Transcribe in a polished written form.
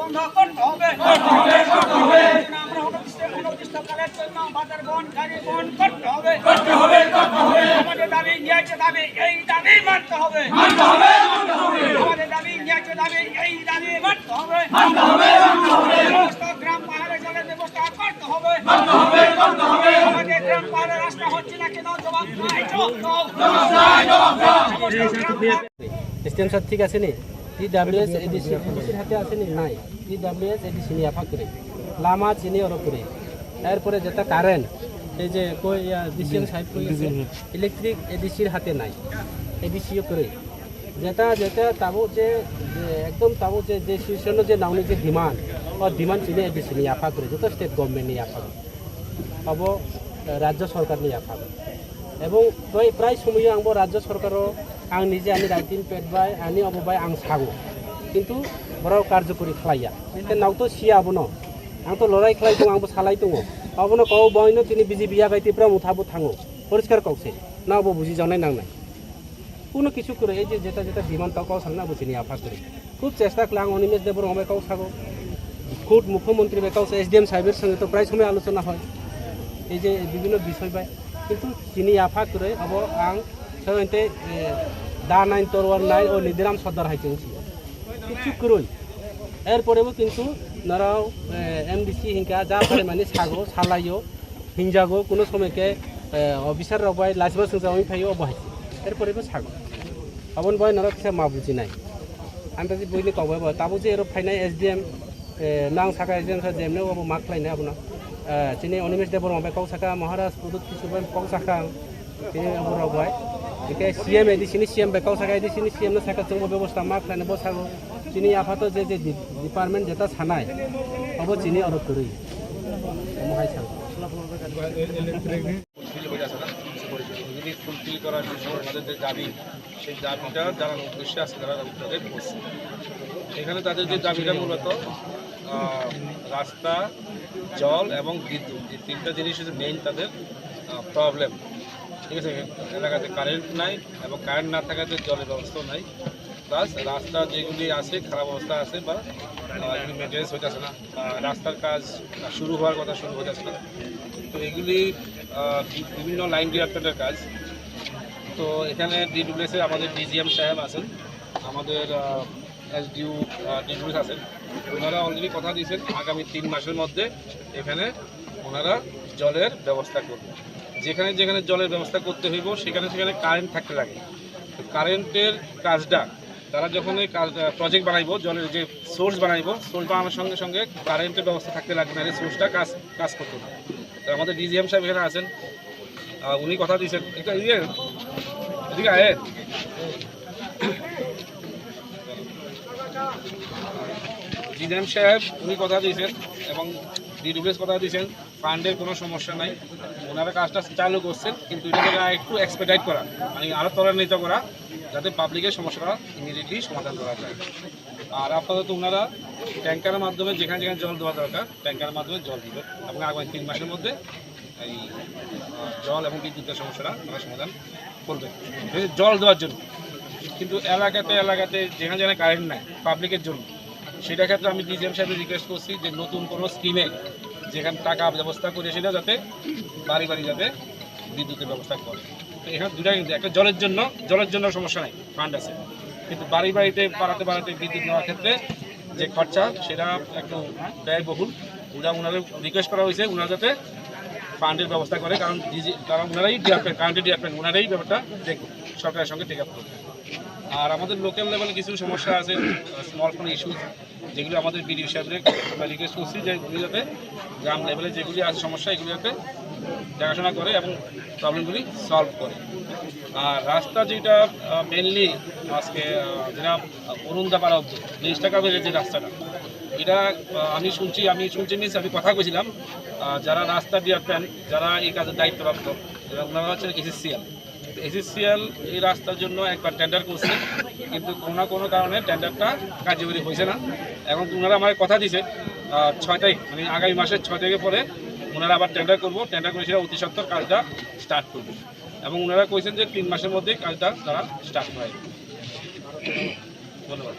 বন্ধ করতে হবে। আমরা অনির্দিষ্টকালের জন্য বাজার বন্ধ গাড়ি বন্ধ করতে হবে। আমাদের দাবি ন্যায্য দাবি, এই দাবি মানতে হবে। আমাদের দাবি ন্যায্য দাবি, এই দাবি মানতে হবে। সমস্ত গ্রাম পাহাড়ে জলের ব্যবস্থা করতে হবে। আমাদের গ্রাম পাহাড়ে রাস্তা হচ্ছে না কেন, জবাব নাই, জবাব দাও। এসটিএম স্যার ঠিক আছে নি ইডাব্লিউএস এডিসির হাতে আছে নি নাই ইডাব্লিউএস এডিসি নিয়ে আফা করে লামা চিনি ওর করে এরপরে যেটা কারেন্ট এই যে কই ডিসিএম সাহেব কই ইলেকট্রিক এডিসির হাতে নাই এডিসিও করে যেটা যেটা তাবো যে একদম তাবো যে শীর্ষণ যে নাওনি যে ডিমান্ড ও ডিমান্ড চিনি এডিসি নিয়ে আফা করে যত স্টেট গভর্নমেন্ট নিয়ে আফা হব রাজ্য সরকার নিয়ে আফা এবং প্রায় সময় आंबो राज्य सरकारो आं निजे आंनि राइटिं पेटबाय आंनि अबबाय आं सागो किन्तु बराव कार्यकरि खालाया नावथ' सियाबो न आंथ' लड़ाई खालाय दं आंबो सालाय दङ अबनो कौ बयनो तिनि बिजेपिया गायतिफ्रा मुथाबो थाङो परिष्कार कौसे नावबो बुझि जानाय नांनाय কোনো কিছু করে এই যে যেটা যেটা ডিমান্ড তাও কাউ সামনে বুঝিনি আফা করে খুব চেষ্টা করলে আং অনিমেষ দেবর হমে কাউ সাগো খুব মুখ্যমন্ত্রী বেকাউ এসডিএম সাহেবের সঙ্গে তো প্রায় সময় আলোচনা হয় এই যে বিভিন্ন বিষয় পায় কিন্তু চিনি আফা করে अब आं सोंते दा नाइन तरवार नाइन और निदिराम सदर हाइथिं किछु करoi एरपरेबो किन्तु नराव एमडीसी हिंका जा पारे माने सागो सालायो हिंजागो कोनो समयके अफिसार रबाय लासिबा सोंजावै फायो अबाय एरपरेबो सागो अबन बाय नरा किसा मा बुजिनाय आमताजि बयनि कबाय बा ताबो जे एरो फाइनाय एसडीएम नां साका एसडीएम सा जेमने अब मा खालायनाय आबना चिनी अनिमेष देबर माबा कौ साका महाराज प्रदुत किसुबाय कौ साका चिनी अबरावबाय एके सीएम एडिसिनि सीएम बेकाउ साका एडिसिनि सीएम न साका जों व्यवस्था मा खालायनो बसागो चिनी आफात जे जे डिपार्टमेंट जेता सानाय अब चिनी अरब करै महाय सान যদি ফুলফিল করার জন্য আমাদের যে দাবি সেই দাবিটা যারা উদ্দেশ্যে আছে তারা উদ্যোগে বসছে এখানে তাদের যে দাবিটা মূলত রাস্তা জল এবং বিদ্যুৎ এই তিনটা জিনিস হচ্ছে মেইন তাদের প্রবলেম ঠিক আছে এলাকাতে কারেন্ট নাই এবং কারেন্ট না থাকাতে জলের ব্যবস্থাও নাই প্লাস রাস্তা যেগুলি আছে খারাপ অবস্থা আছে বা এগুলি মেনটেন্স হইতেছে না রাস্তার কাজ শুরু হওয়ার কথা শুরু হইতেছে না তো এগুলি বিভিন্ন লাইন ডিরেক্টরের কাজ তো এখানে ডিডব্লিউএসের আমাদের ডিজিএম সাহেব আছেন আমাদের এসডিউ ডিডব্লিউএস আছেন ওনারা অলরেডি কথা দিয়েছেন আগামী 3 মাসের মধ্যে এখানে ওনারা জলের ব্যবস্থা করবেন যেখানে যেখানে জলের ব্যবস্থা করতে হইব সেখানে সেখানে কারেন্ট থাকতে লাগে কারেন্টের কাজটা তারা যখন এই প্রজেক্ট বানাইব জলের যে সোর্স বানাইব সোর্স বানানোর সঙ্গে সঙ্গে কারেন্টের ব্যবস্থা থাকতে লাগবে না এই সোর্সটা কাজ করতে হবে তো আমাদের ডিজিএম সাহেব এখানে আছেন উনি কথা দিয়েছেন এদিকে আয়ে ডিজিএম সাহেব উনি কথা দিয়েছেন এবং ডিডব্লিউএস কথা দিয়েছেন ফান্ডের কোনো সমস্যা নাই ওনারা কাজটা চালু করছেন কিন্তু এটাকে একটু এক্সপেডাইট করা মানে আরও ত্বরান্বিত করা যাতে পাবলিকের সমস্যাটা ইমিডিয়েটলি সমাধান করা যায় আর আপাতত ওনারা ট্যাঙ্কারের মাধ্যমে যেখানে যেখানে জল দেওয়া দরকার ট্যাঙ্কারের মাধ্যমে জল দিবে এবং আগামী 3 মাসের মধ্যে এই জল এবং বিদ্যুতের সমস্যাটা ওনারা সমাধান করবে জল দেওয়ার জন্য কিন্তু এলাকাতে যেখানে যেখানে কারেন্ট নাই পাবলিকের জন্য সেটা ক্ষেত্রে আমি ডিজিএম সাহেবের রিকোয়েস্ট করছি যে নতুন কোনো স্কিমে যেখানে টাকা ব্যবস্থা করে সেটা যাতে বাড়ি বাড়ি যাতে বিদ্যুতের ব্যবস্থা করে তো এখানে দুটাই কিন্তু একটা জলের জন্য সমস্যা নাই ফান্ড আছে কিন্তু বাড়ি বাড়িতে পাড়াতে বিদ্যুৎ নেওয়ার ক্ষেত্রে যে খরচা সেটা একটু ব্যয়বহুল ওনাদের রিকোয়েস্ট করা হয়েছে ওনারা যাতে ফান্ডের ব্যবস্থা করে কারণ ওনারাই কারেন্টের ডিপার্টমেন্ট ওনারাই ব্যাপারটা দেখবে সরকারের সঙ্গে টেক আপ করবে আর আমাদের লোকাল লেভেলে কিছু সমস্যা আছে স্মল কোনো ইস্যুজ যেগুলো আমাদের বিডিও সাহেবদের আমরা রিকোয়েস্ট করছি যে এগুলি যাতে গ্রাম লেভেলে যেগুলি আছে সমস্যা এগুলি যাতে দেখাশোনা করে এবং প্রবলেমগুলি সলভ করে আর রাস্তা যেটা মেনলি আজকে যেটা অরুণদাপাড়া অব্দি 30 টাকা বেড়ে যে রাস্তাটা এটা আমি শুনছি মিস আমি কথা বলছিলাম যারা রাস্তা ডিপার্টমেন্ট যারা এই কাজের দায়িত্বপ্রাপ্ত ওনারা হচ্ছেন এসএসসিএল এই রাস্তার জন্য একবার টেন্ডার করছে কিন্তু কোনো কারণে টেন্ডারটা কার্যকরী হয়েছে না এখন ওনারা আমার কথা দিয়েছে 6 তারিখ মানে আগামী মাসের 6 তারিখের পরে ওনারা আবার টেন্ডার করে সেটা অতি সত্বর কাজটা স্টার্ট করবে এবং ওনারা কইছেন যে 3 মাসের মধ্যে কাজটা তারা স্টার্ট করে ধন্যবাদ